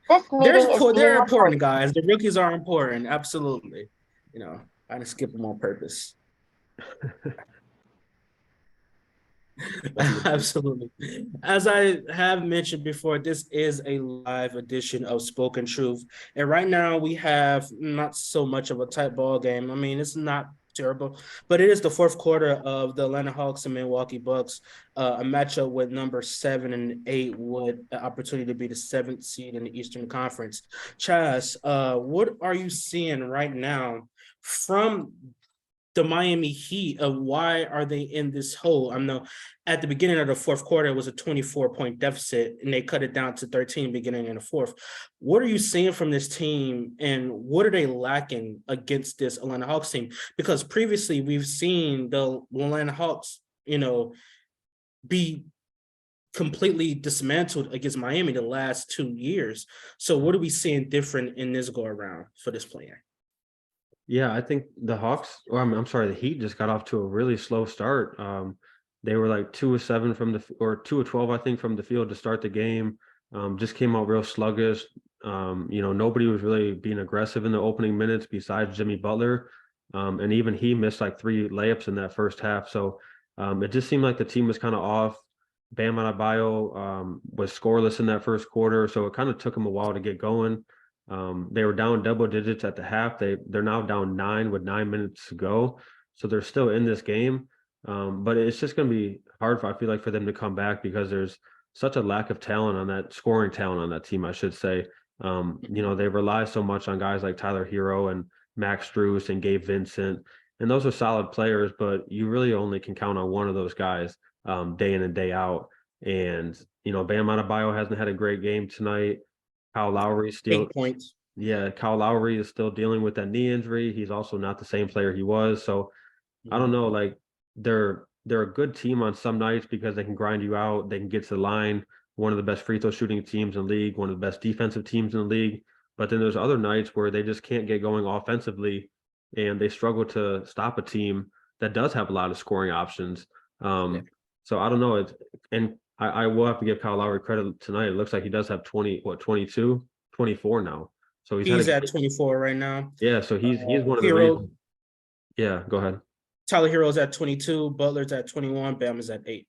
This meeting is being They're important recorded. guys. The rookies are important, absolutely. You know, I didn't skip them on purpose. Definitely. Absolutely. As I have mentioned before, this is a live edition of Spoken Truth. And right now we have not so much of a tight ball game. I mean, it's not terrible, but it is the fourth quarter of the Atlanta Hawks and Milwaukee Bucks, a matchup with number 7 and 8 with the opportunity to be the seventh seed in the Eastern Conference. Chaz, what are you seeing right now from the Miami Heat of why are they in this hole? I know at the beginning of the fourth quarter, it was a 24-point deficit, and they cut it down to 13 beginning in the fourth. What are you seeing from this team, and what are they lacking against this Atlanta Hawks team? Because previously we've seen the Atlanta Hawks, be completely dismantled against Miami the last 2 years. So what are we seeing different in this go around for this player? Yeah, I think the Hawks, or I'm sorry, the Heat just got off to a really slow start. They were like 2 of 7 from or 2 of 12, I think, from the field to start the game. Just came out real sluggish. Nobody was really being aggressive in the opening minutes besides Jimmy Butler. And even he missed like 3 layups in that first half. So it just seemed like the team was kind of off. Bam Adebayo was scoreless in that first quarter, so it kind of took him a while to get going. They were down double digits at the half. They're now down 9 with 9 minutes to go, so they're still in this game. But it's just going to be hard I feel like for them to come back because there's such a lack of talent on that scoring talent on that team, I should say. They rely so much on guys like Tyler Hero and Max Strus and Gabe Vincent, and those are solid players, but you really only can count on one of those guys day in and day out. And Bam Adebayo hasn't had a great game tonight. Kyle Lowry still 8 points. Yeah, Kyle Lowry is still dealing with that knee injury. He's also not the same player he was. So I don't know, like they're a good team on some nights because they can grind you out, they can get to the line, one of the best free throw shooting teams in the league, one of the best defensive teams in the league. But then there's other nights where they just can't get going offensively and they struggle to stop a team that does have a lot of scoring options. Yeah. So I don't know. I will have to give Kyle Lowry credit tonight. It looks like he does have 22, 24 now. So he's had He's a at 24 right now. yeah. So he's one of the Hero reasons. Yeah, go ahead. Tyler Hero's at 22, Butler's at 21, Bam is at 8.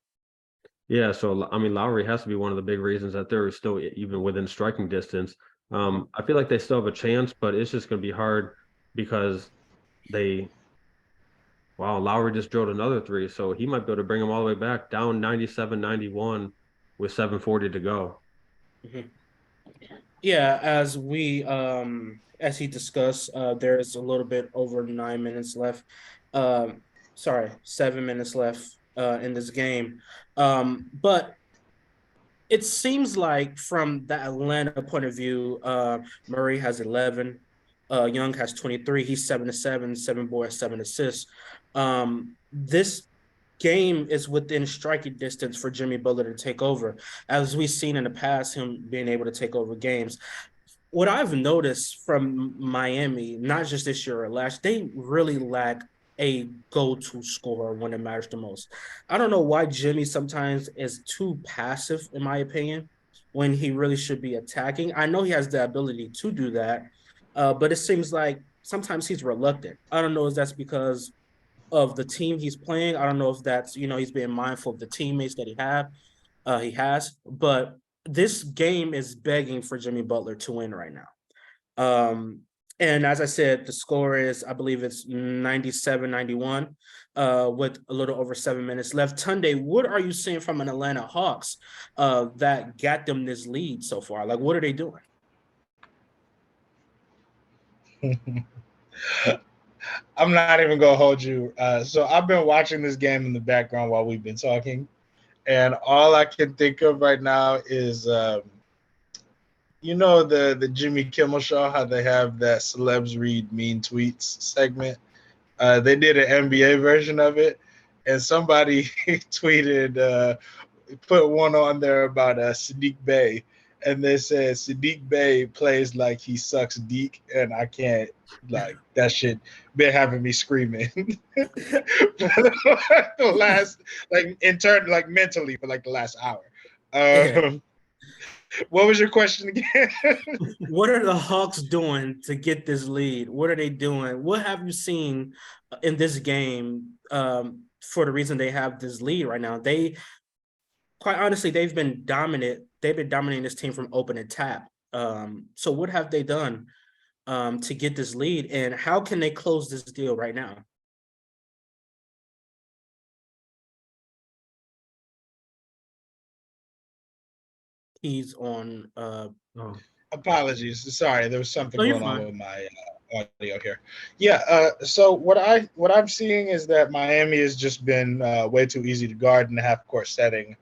Yeah, so I mean, Lowry has to be one of the big reasons that they're still even within striking distance. I feel like they still have a chance, but it's just going to be hard because they, wow, Lowry just drilled another three, so he might be able to bring them all the way back down 97-91 with 7:40 to go. Mhm. Yeah, as he discussed, there is a little bit over 9 minutes left. Sorry, 7 minutes left in this game. But it seems like from the Atlanta point of view, Murray has 11, Young has 23. He's 7 to 7, 7 boards, 7 assists. This game is within striking distance for Jimmy Butler to take over, as we've seen in the past, him being able to take over games. What I've noticed from Miami, not just this year or last, they really lack a go-to scorer when it matters the most. I don't know why Jimmy sometimes is too passive, in my opinion, when he really should be attacking. I know he has the ability to do that, but it seems like sometimes he's reluctant. I don't know if that's because of the team he's playing. I don't know if that's he's being mindful of the teammates that he has, but this game is begging for Jimmy Butler to win right now. And as I said, the score is, I believe it's 97-91 with a little over 7 minutes left. Tunde, what are you seeing from an Atlanta Hawks that got them this lead so far? Like, what are they doing? I'm not even gonna hold you. So I've been watching this game in the background while we've been talking, and all I can think of right now is, the Jimmy Kimmel show, how they have that celebs read mean tweets segment. They did an NBA version of it, and somebody tweeted, put one on there about Sadiq Bey, and they said Sadiq Bey plays like he sucks deek, and I can't, like, that shit been having me screaming for the last, like, in turn, like, mentally for like the last hour. Yeah. Um, What was your question again? What are the Hawks doing to get this lead? What are they doing? What have you seen in this game for the reason they have this lead right now? They, quite honestly, they've been dominant. They've been dominating this team from open and tap. So what have they done to get this lead, and how can they close this deal right now? He's on. Oh, Apologies. Sorry, there was something No, you're going on fine. with my audio here. Yeah. So what I'm seeing is that Miami has just been way too easy to guard in the half court setting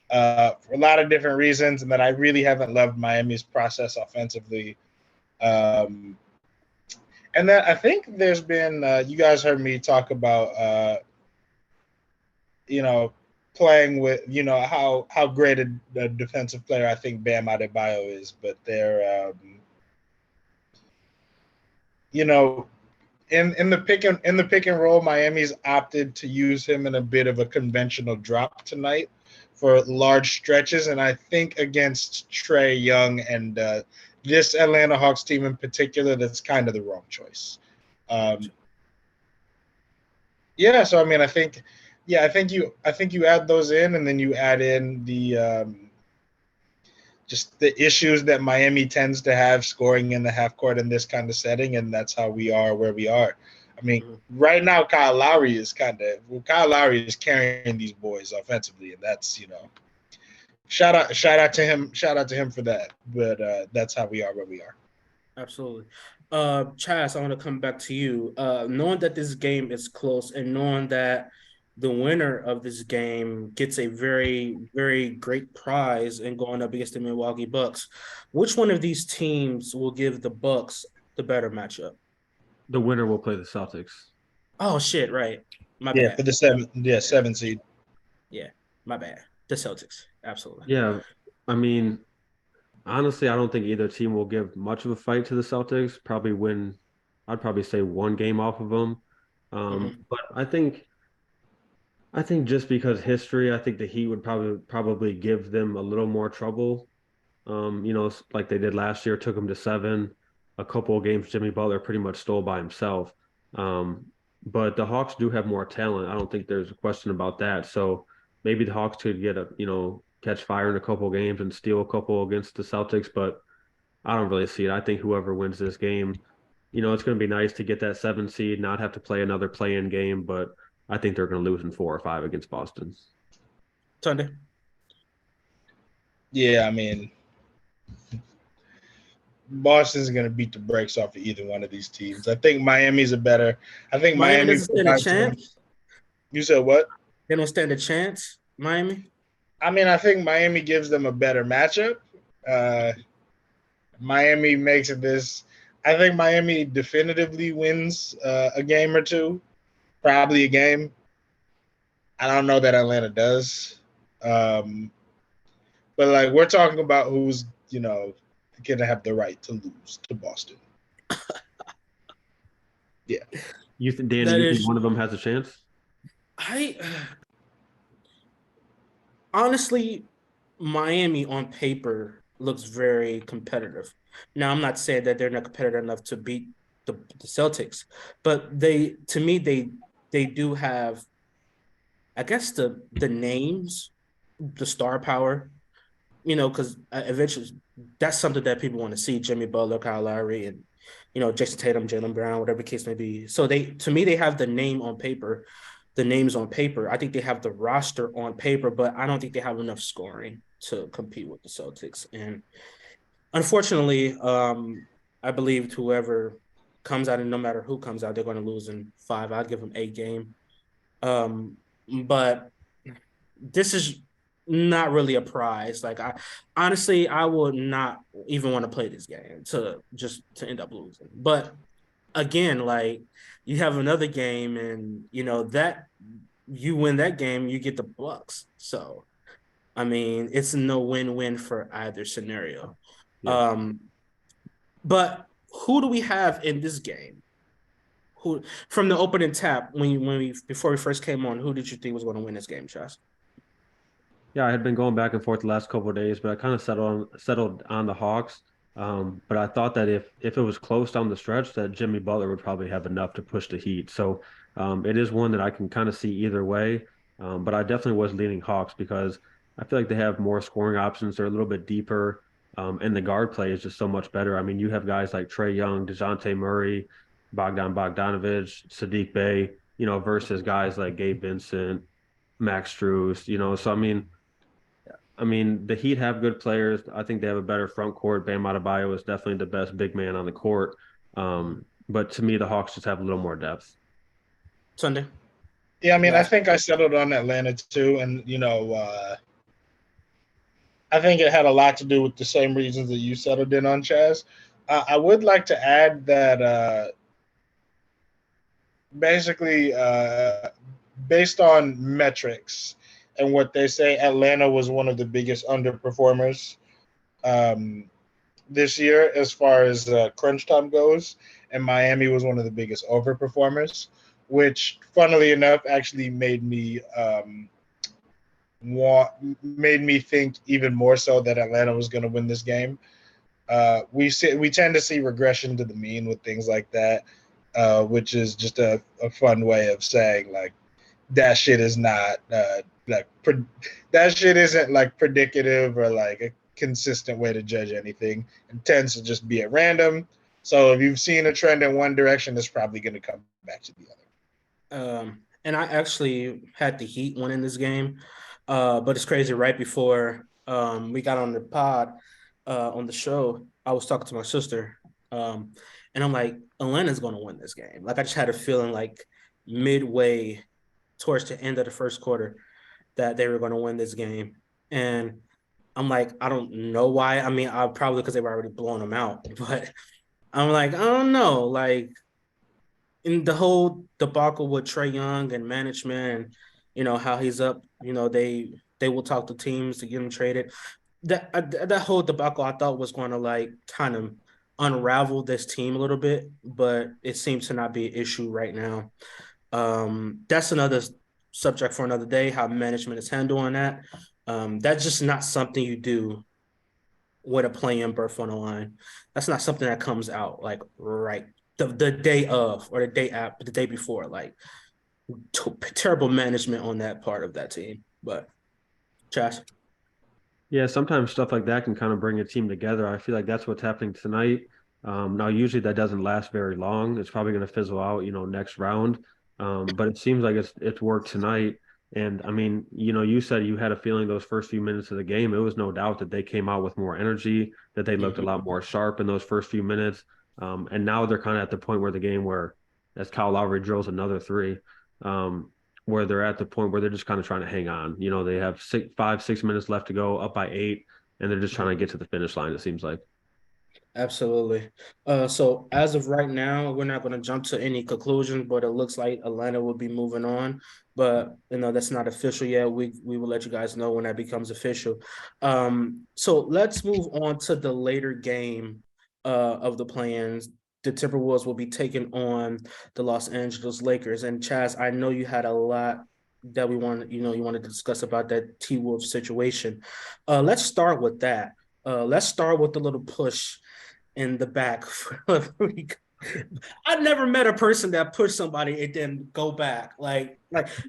for a lot of different reasons, and that I really haven't loved Miami's process offensively. Um, and that I think there's been you guys heard me talk about you know playing with how great a defensive player I think Bam Adebayo is, but they're you know in the pick and roll, Miami's opted to use him in a bit of a conventional drop tonight for large stretches, and I think against Trae Young and this Atlanta Hawks team in particular, that's kind of the wrong choice. Um, yeah, so I mean, I think you add those in, and then you add in the just the issues that Miami tends to have scoring in the half court in this kind of setting, and that's how we are where we are. I mean, right now Kyle Lowry is carrying these boys offensively, and that's shout out to him for that. But that's how we are where we are. Absolutely. Chaz, I want to come back to you. Knowing that this game is close and knowing that the winner of this game gets a very, very great prize in going up against the Milwaukee Bucks, which one of these teams will give the Bucks the better matchup? the winner will play the Celtics. Oh shit, right. My Yeah, bad. for the seven seed. Yeah, my bad. The Celtics. Absolutely. Yeah, I mean, honestly, I don't think either team will give much of a fight to the Celtics. Probably win. I'd probably say one game off of them. But I think just because history, I think the Heat would probably give them a little more trouble. Like they did last year, took them to seven. A couple of games, Jimmy Butler pretty much stole by himself. Um, but the Hawks do have more talent. I don't think there's a question about that. So maybe the Hawks could catch fire in a couple of games and steal a couple against the Celtics. But I don't really see it. I think whoever wins this game, it's going to be nice to get that seven seed, not have to play another play-in game. But I think they're going to lose in 4 or 5 against Boston. Sunday. Yeah, I mean, Boston's going to beat the brakes off of either one of these teams. I think Miami's a better. I think Miami Miami doesn't stand a provides them. chance. You said what? They don't stand a chance, Miami. I mean, I think Miami gives them a better matchup. Uh, Miami makes it this. I think Miami definitively wins a game or two, probably a game. I don't know that Atlanta does. But like we're talking about who's going to have the right to lose to Boston. Yeah. Danny, That you think is, one of them has a chance? I honestly, Miami on paper looks very competitive. Now, I'm not saying that they're not competitive enough to beat the Celtics, but to me, they do have, I guess, the names, the star power, because eventually that's something that people want to see: Jimmy Butler, Kyle Lowry, and Jason Tatum, Jaylen Brown, whatever the case may be. So to me, they have the name on paper, the names on paper. I think they have the roster on paper, but I don't think they have enough scoring to compete with the Celtics. And unfortunately, I believe whoever comes out, and no matter who comes out, they're going to lose in 5. I'd give them a game. But this is not really a prize. Like I honestly, I would not even want to play this game to end up losing. But again, like you have another game, and that you win that game, you get the Bucks. So I mean, it's no win-win for either scenario. Yeah. But who do we have in this game? Who from the opening tap when we before we first came on? Who did you think was going to win this game, Josh? Yeah, I had been going back and forth the last couple of days, but I kind of settled on the Hawks. But I thought that if it was close down the stretch, that Jimmy Butler would probably have enough to push the Heat. So it is one that I can kind of see either way. But I definitely was leaning Hawks because I feel like they have more scoring options. They're a little bit deeper, and the guard play is just so much better. I mean, you have guys like Trae Young, DeJounte Murray, Bogdanovich, Sadiq Bey, versus guys like Gabe Vincent, Max Strus, So I mean, the Heat have good players. I think they have a better front court. Bam Adebayo is definitely the best big man on the court. But to me, the Hawks just have a little more depth. Sunday. Yeah, I mean, I Last. think I settled on Atlanta too, and I think it had a lot to do with the same reasons that you settled in on, Chaz. I would like to add that basically, based on metrics and what they say, Atlanta was one of the biggest underperformers um, this year as far as crunch time goes, and Miami was one of the biggest overperformers, which, funnily enough, actually made me think even more so that Atlanta was going to win this game. We tend to see regression to the mean with things like that, which is just a fun way of saying like that shit is not that shit isn't like predicative or like a consistent way to judge anything. It tends to just be at random. So if you've seen a trend in one direction, it's probably going to come back to the other. And I actually had the Heat winning this game, but it's crazy. Right before we got on the pod on the show, I was talking to my sister, and I'm like, Atlanta's going to win this game. Like I just had a feeling like midway towards the end of the first quarter that they were going to win this game, and I'm like, I don't know why. I mean, I probably because they were already blowing them out, but I'm like, I don't know, like in the whole debacle with Trae Young and management, and how he's up. They will talk to teams to get him traded. That whole debacle I thought was going to like kind of unravel this team a little bit, but it seems to not be an issue right now. That's another subject for another day. How management is handling that. That's just not something you do with a play-in berth on the line. That's not something that comes out like right the day of or the day after the day before. Like terrible management on that part of that team. But Josh. Yeah, sometimes stuff like that can kind of bring a team together. I feel like that's what's happening tonight. Now, usually that doesn't last very long. It's probably going to fizzle out, next round. But it seems like it's worked tonight. And I mean, you said you had a feeling those first few minutes of the game. It was no doubt that they came out with more energy, that they looked a lot more sharp in those first few minutes. And now they're kind of at the point where the game where, as Kyle Lowry drills another three, where they're at the point where they're just kind of trying to hang on. They have 5, 6 minutes left to go, up by 8, and they're just trying to get to the finish line, it seems like. Absolutely. So as of right now, we're not going to jump to any conclusions, but it looks like Atlanta will be moving on. But that's not official yet. We will let you guys know when that becomes official. So let's move on to the later game of the plans. The Timberwolves will be taking on the Los Angeles Lakers. And Chaz, I know you had a lot that you wanted to discuss about that T-Wolf situation. Let's start with that. Let's start with the little push in the back. I never met a person that pushed somebody and then go back. Like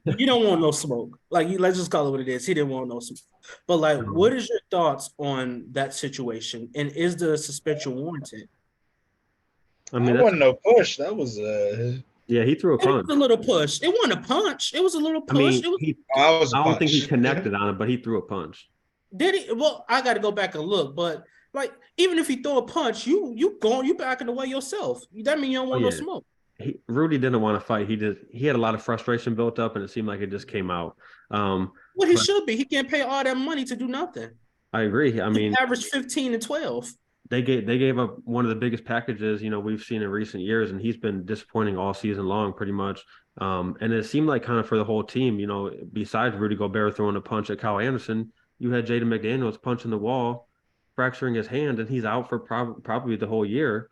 you don't want no smoke. Like let's just call it what it is. He didn't want no smoke. But like, what is your thoughts on that situation? And is the suspension warranted? I I mean, that's wasn't no push. That was yeah, he threw a It was punch. a little push. It wasn't a punch. It was a little I push. mean, It was I was a I don't think he punch. connected on it, but he threw a punch. did he? Well, I got to go back and look. But like, even if he throw a punch, you backing away yourself. That means you don't Oh want no yeah, smoke. Rudy didn't want to fight. He had a lot of frustration built up, and it seemed like it just came out. Well, he But should be. He can't pay all that money to do nothing. I agree. I He mean, averaged 15 and 12. they gave up one of the biggest packages we've seen in recent years, and he's been disappointing all season long, pretty much. And it seemed like kind of for the whole team, besides Rudy Gobert throwing a punch at Kyle Anderson, you had Jaden McDaniels punching the wall, fracturing his hand, and he's out for probably the whole year.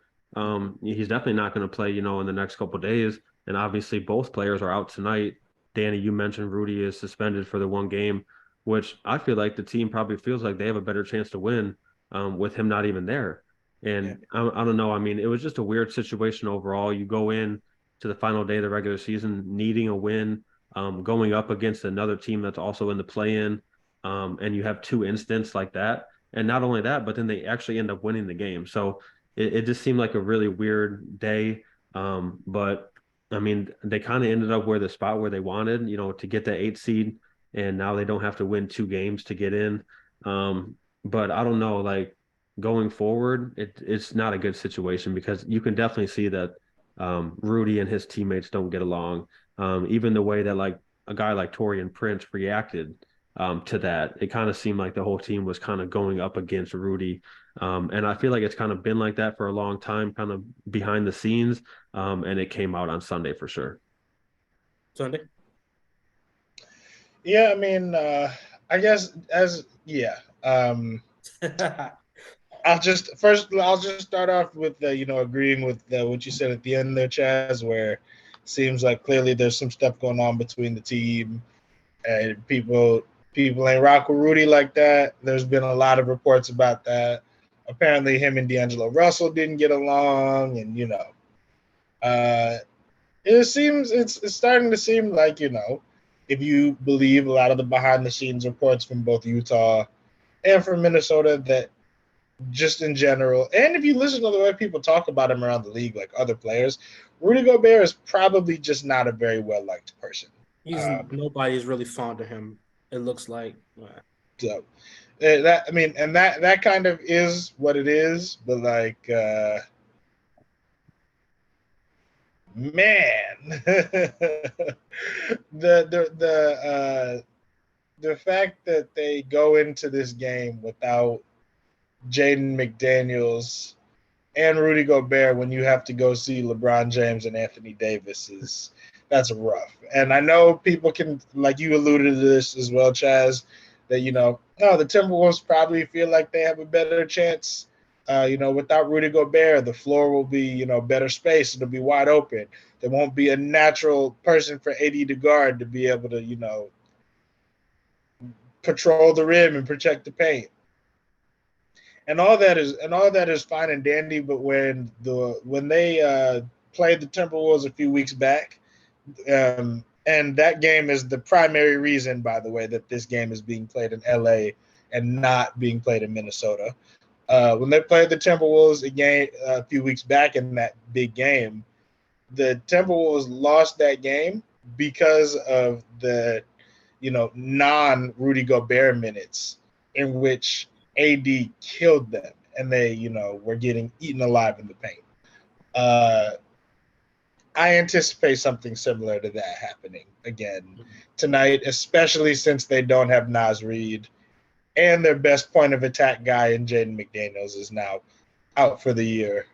He's definitely not going to play, in the next couple of days. And obviously, both players are out tonight. Danny, you mentioned Rudy is suspended for the one game. which I feel like the team probably feels like they have a better chance to win with him not even there. Yeah. And I don't know. I mean, it was just a weird situation overall. You go in to the final day of the regular season needing a win, going up against another team that's also in the play-in, and you have two incidents like that. And not only that, but then they actually end up winning the game. So it just seemed like a really weird day. But I mean, they kind of ended up where the spot where they wanted, to get the 8 seed, and now they don't have to win 2 games to get in. But I don't know, like going forward, it's not a good situation because you can definitely see that Rudy and his teammates don't get along. Even the way that like a guy like Torian Prince reacted to that, it kind of seemed like the whole team was kind of going up against Rudy. And I feel like it's kind of been like that for a long time, kind of behind the scenes. And it came out on Sunday for sure. Sunday. Yeah, I mean, I guess I'll just start off with agreeing with what you said at the end there, Chaz, where it seems like clearly there's some stuff going on between the team and people ain't rock with Rudy like that. There's been a lot of reports about that. Apparently, him and D'Angelo Russell didn't get along, and it's starting to seem like if you believe a lot of the behind the scenes reports from both Utah and from Minnesota that just in general, and if you listen to the way people talk about him around the league, like other players, Rudy Gobert is probably just not a very well liked person. Nobody's really fond of him. It looks like. So that kind of is what it is, but like man, the fact that they go into this game without Jaden McDaniels and Rudy Gobert when you have to go see LeBron James and Anthony Davis that's rough. And I know people can, like you alluded to this as well, Chaz, that the Timberwolves probably feel like they have a better chance. Without Rudy Gobert, the floor will be better space. It'll be wide open. There won't be a natural person for AD to guard to be able to patrol the rim and protect the paint. And all that is fine and dandy, but when they played the Timberwolves a few weeks back, and that game is the primary reason, by the way, that this game is being played in LA and not being played in Minnesota. When they played the Timberwolves again a few weeks back in that big game, the Timberwolves lost that game because of the non Rudy Gobert minutes in which AD killed them and they were getting eaten alive in the paint. I anticipate something similar to that happening again tonight, especially since they don't have Naz Reid and their best point of attack guy in Jaden McDaniels is now out for the year.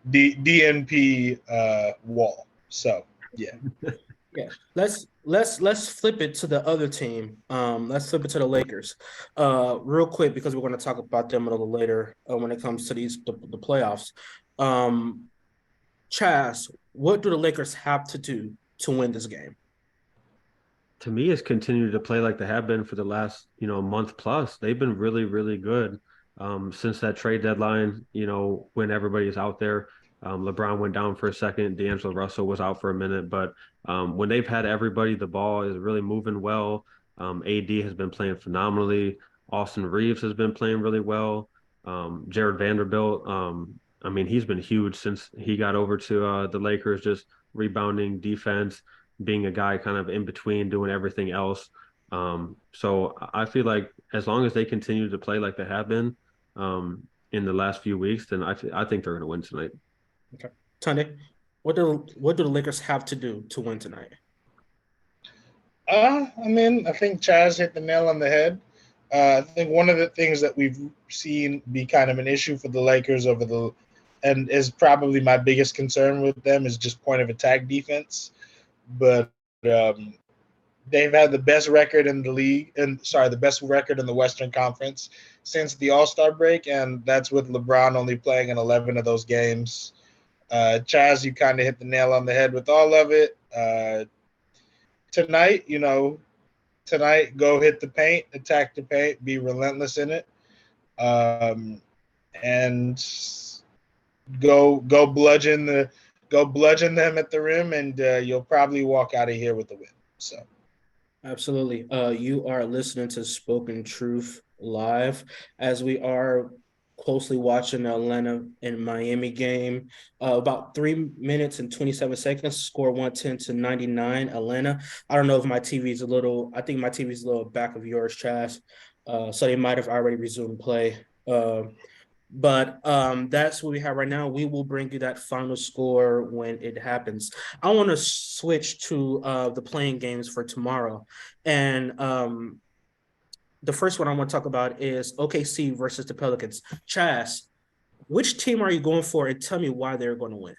DNP Wall. So yeah. Yeah, let's flip it to the other team. Let's flip it to the Lakers, real quick because we're going to talk about them a little later when it comes to the playoffs. Chaz, what do the Lakers have to do to win this game? To me, it's continued to play like they have been for the last, month plus. They've been really, really good since that trade deadline, when everybody's out there. LeBron went down for a second. D'Angelo Russell was out for a minute. But when they've had everybody, the ball is really moving well. AD has been playing phenomenally. Austin Reeves has been playing really well. Jared Vanderbilt, I mean, he's been huge since he got over to the Lakers, just rebounding defense, being a guy kind of in between doing everything else. So I feel like as long as they continue to play like they have been in the last few weeks, then I think they're going to win tonight. Okay, Tunde, what do the Lakers have to do to win tonight? I mean, I think Chaz hit the nail on the head. I think one of the things that we've seen be kind of an issue for the Lakers and is probably my biggest concern with them is just point of attack defense. But they've had the best record in the league, the best record in the Western Conference since the All-Star break, and that's with LeBron only playing in 11 of those games. Chaz, you kind of hit the nail on the head with all of it. tonight, tonight go hit the paint, attack the paint, be relentless in it, and go bludgeon them at the rim, and you'll probably walk out of here with the win. So. Absolutely. You are listening to Spoken Truth live as we are closely watching the Atlanta and Miami game. About 3 minutes and 27 seconds, score 110-99. Atlanta. I don't know if my TV is I think my TV is a little back of yours, Chaz. So they might have already resumed play. But that's what we have right now. We will bring you that final score when it happens. I want to switch to the playing games for tomorrow. And the first one I want to talk about is OKC versus the Pelicans. Chaz, which team are you going for? And tell me why they're going to win.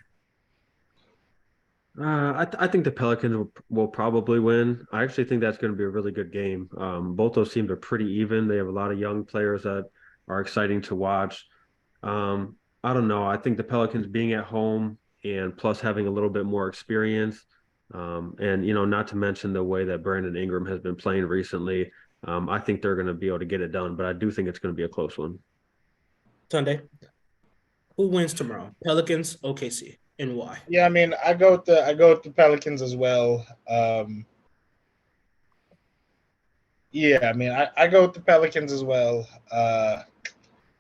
I think the Pelicans will probably win. I actually think that's going to be a really good game. Both those teams are pretty even. They have a lot of young players that are exciting to watch. I don't know. I think the Pelicans being at home and plus having a little bit more experience, and not to mention the way that Brandon Ingram has been playing recently, I think they're going to be able to get it done. But I do think it's going to be a close one. Sunday, who wins tomorrow? Pelicans, OKC, and why? Yeah, I mean, I go with the Pelicans as well. Yeah, I mean, I go with the Pelicans as well.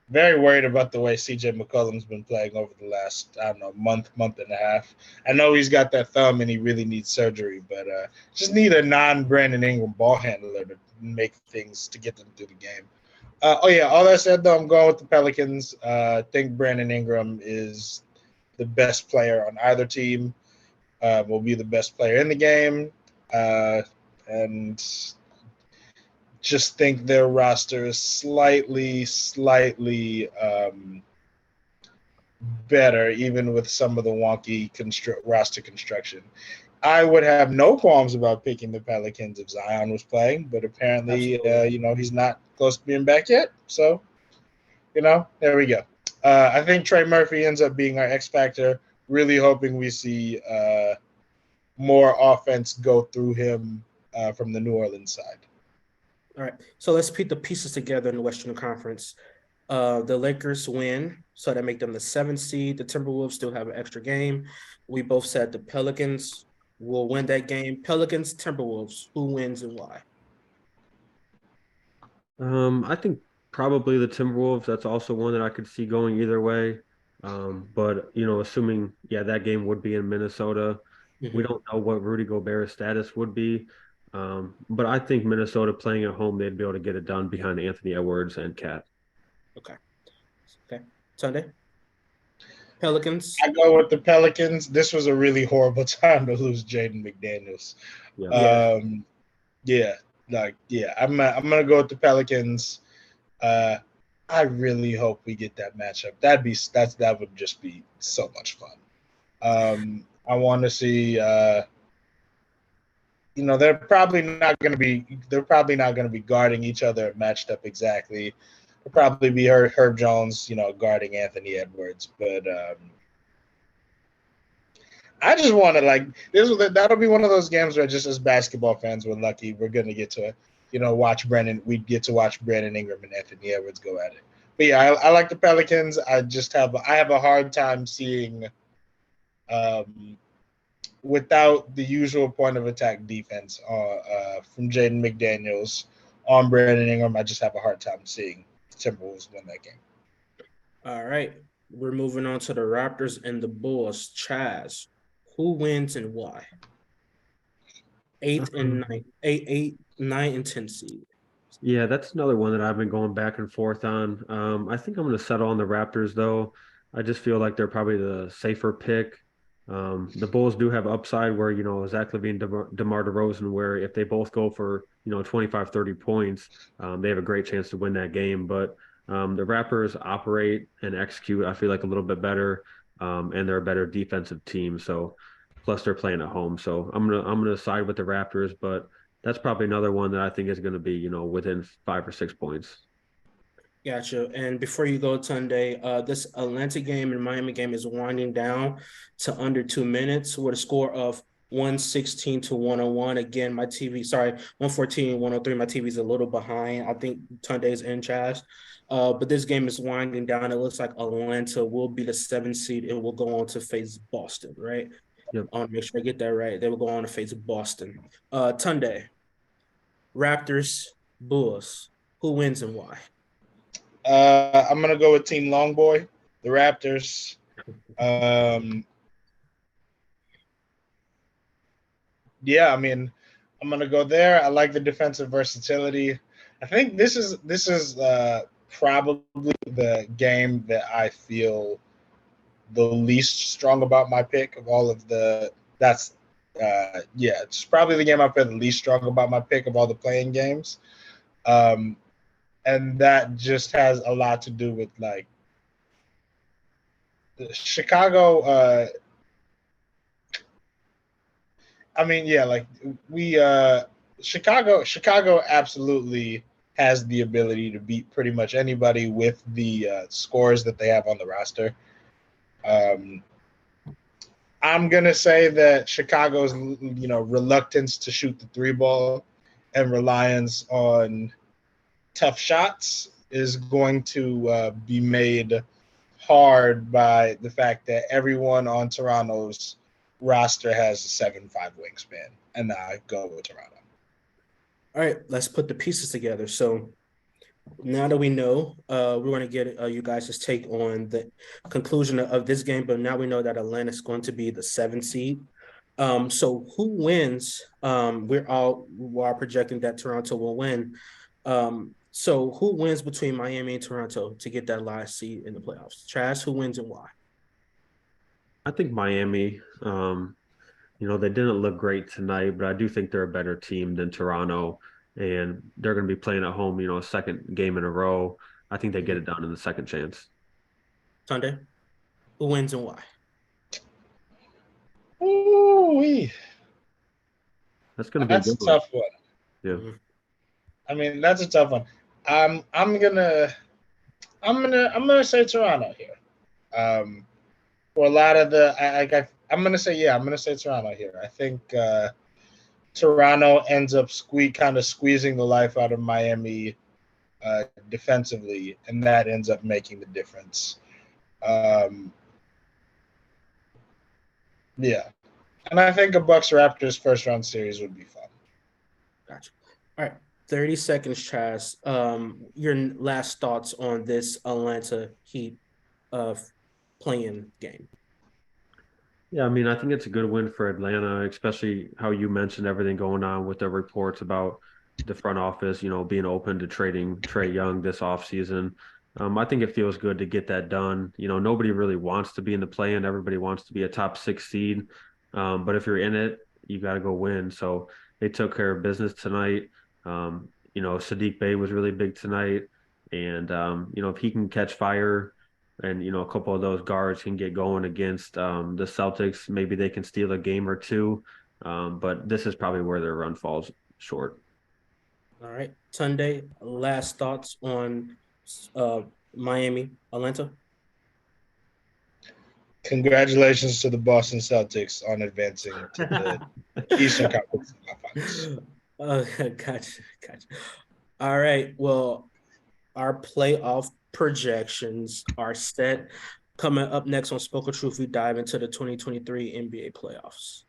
Very worried about the way CJ McCollum's been playing over the last, I don't know, month and a half. I know he's got that thumb and he really needs surgery, but just need a non-Brandon Ingram ball handler to make things to get them through the game. All that said, though, I'm going with the Pelicans. I think Brandon Ingram is the best player on either team, will be the best player in the game, and just think their roster is slightly better, even with some of the wonky roster construction. I would have no qualms about picking the Pelicans if Zion was playing, but apparently, he's not close to being back yet. So, there we go. I think Trey Murphy ends up being our X factor. Really hoping we see more offense go through him from the New Orleans side. All right. So let's put the pieces together in the Western Conference. The Lakers win, so that make them the 7th seed. The Timberwolves still have an extra game. We both said the Pelicans will win that game. Pelicans, Timberwolves, who wins and why? I think probably the Timberwolves. That's also one that I could see going either way. But assuming that game would be in Minnesota, we don't know what Rudy Gobert's status would be. But I think Minnesota playing at home, they'd be able to get it done behind Anthony Edwards and Cat. Okay. Sunday? Pelicans? I go with the Pelicans. This was a really horrible time to lose Jaden McDaniels. I'm gonna go with the Pelicans. I really hope we get that matchup. That would just be so much fun. I want to see. They're probably not going to be guarding each other matched up exactly. It'll probably be Herb Jones, guarding Anthony Edwards. But I just want to that'll be one of those games where just as basketball fans, we're lucky we're going to get to, watch Brandon. We get to watch Brandon Ingram and Anthony Edwards go at it. But yeah, I like the Pelicans. I have a hard time seeing, without the usual point of attack defense from Jaden McDaniels on Brandon Ingram, I just have a hard time seeing the Timberwolves win that game. All right. We're moving on to the Raptors and the Bulls. Chaz, who wins and why? 8 and 9 and 10 seed. Yeah, that's another one that I've been going back and forth on. I think I'm going to settle on the Raptors, though. I just feel like they're probably the safer pick. The Bulls do have upside where, Zach LaVine, DeMar DeRozan, where if they both go for, 25, 30 points, they have a great chance to win that game. But the Raptors operate and execute, I feel like, a little bit better, and they're a better defensive team. So plus they're playing at home. So I'm gonna side with the Raptors, but that's probably another one that I think is going to be, within 5 or 6 points. Gotcha. And before you go, Sunday, this Atlanta game and Miami game is winding down to under 2 minutes with a score of 116 to 101. Again, my TV, sorry, 114, 103. My TV's a little behind. I think Tunday's in Chaz. But this game is winding down. It looks like Atlanta will be the 7th seed and will go on to face Boston, right? Yep. I want to make sure I get that right. They will go on to face Boston. Tunday, Raptors, Bulls. Who wins and why? I'm gonna go with Team Longboy, the Raptors. Yeah, I mean, I'm gonna go there. I like the defensive versatility. I think this is probably the game that I feel the least strong about my pick of all of the. That's yeah, it's probably the game I feel the least strong about my pick of all the playing games, and that just has a lot to do with like Chicago. I mean, yeah, like we Chicago absolutely has the ability to beat pretty much anybody with the scores that they have on the roster. I'm gonna say that Chicago's reluctance to shoot the three ball and reliance on tough shots is going to be made hard by the fact that everyone on Toronto's roster has a 7'5" wingspan, and I go with Toronto. All right, let's put the pieces together. So now that we know, we're going to get you guys' take on the conclusion of this game. But now we know that Atlanta is going to be the 7th seed. So who wins? We are projecting that Toronto will win. So who wins between Miami and Toronto to get that last seed in the playoffs? Chaz, who wins and why? I think Miami. They didn't look great tonight, but I do think they're a better team than Toronto, and they're going to be playing at home. A second game in a row. I think they get it done in the second chance. Sunday, who wins and why? Ooh, That's going to be a that's a good one. tough one. Yeah. I mean, that's a tough one. I'm gonna say Toronto here. For a lot of the, I'm gonna say Toronto here. I think Toronto ends up kind of squeezing the life out of Miami defensively, and that ends up making the difference. Yeah, and I think a Bucks Raptors first round series would be fun. Gotcha. All right, 30 seconds, Chaz. Your last thoughts on this Atlanta Heat playing game? Yeah, I mean, I think it's a good win for Atlanta, especially how you mentioned everything going on with the reports about the front office, being open to trading Trae Young this offseason. I think it feels good to get that done. Nobody really wants to be in the play-in. Everybody wants to be a top 6 seed. But if you're in it, you got to go win. So they took care of business tonight. Sadiq Bey was really big tonight. And, if he can catch fire, and a couple of those guards can get going against the Celtics. Maybe they can steal a game or two, but this is probably where their run falls short. All right, Tunde, last thoughts on Miami, Atlanta? Congratulations to the Boston Celtics on advancing to the Eastern Conference Finals. Gotcha. All right, well, our playoff projections are set. Coming up next on Spoken Truth, we dive into the 2023 NBA playoffs.